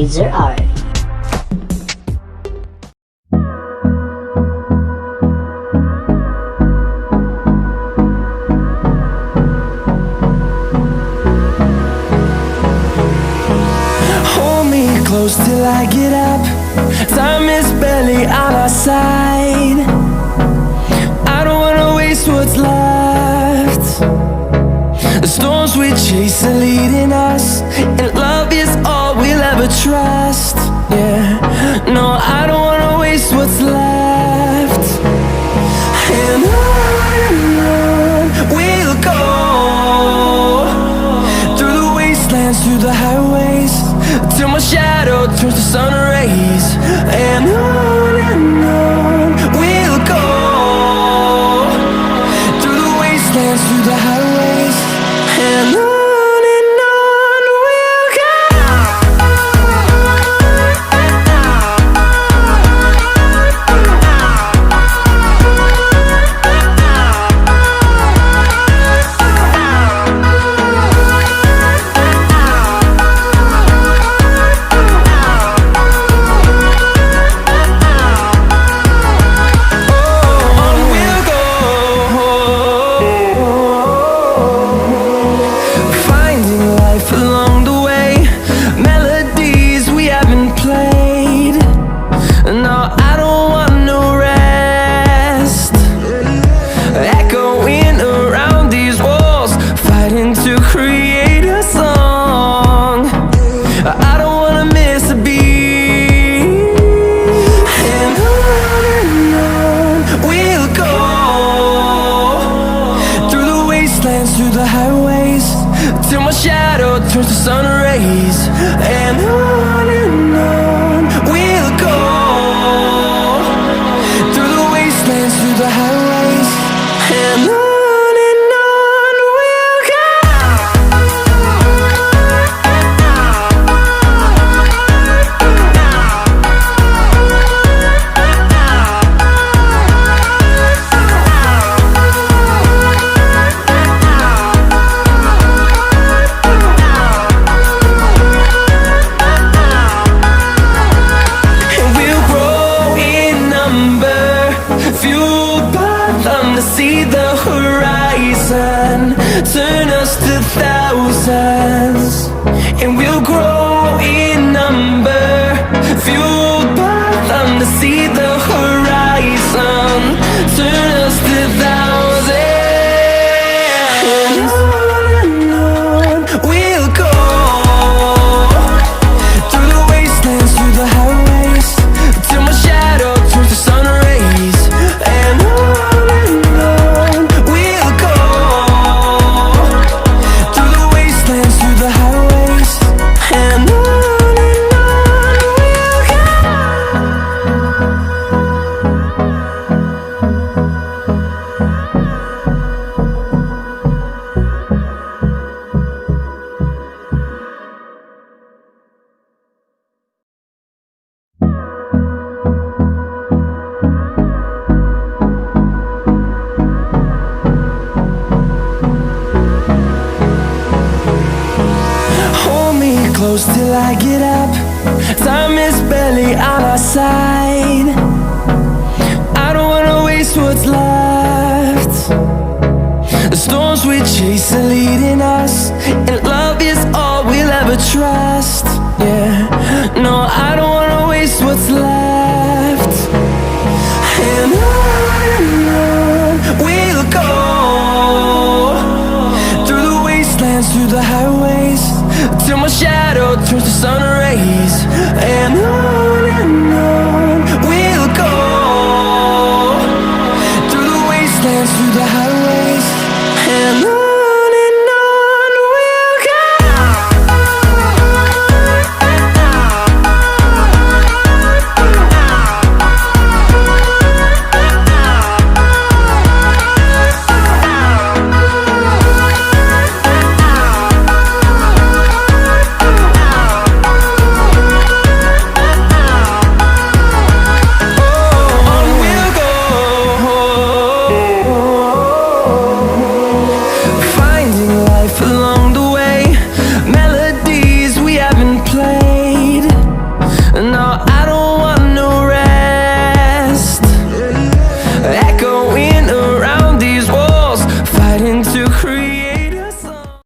Trazer art. Hold me close till I get up. Time is barely on our side. I don't wanna waste what's left. The storms we chase are leading us, and love is all we'll ever trust. Yeah, no, I don't wanna waste what's left. And on we'll go, through the wastelands, through the highways, till my shadow turns to sun rays. And on we'll go, through the wastelands, through the highways, and on we'll go. Through the highways, till my shadow turns to sun rays. And on we'll go, through the wastelands, through the highways, and on we'll go. See the horizon, turn us to thousands, and we'll grow in number, fueled by them to see the horizon, turn us to thousands, and on we'll go, through the wastelands, through the highways, till my shadow turns to sun rays. And close till I get up. Time is barely on our side. I don't wanna waste what's left. The storms we chase are leading us, and love is all we'll ever trust. Yeah, no, I don't wanna waste what's left. And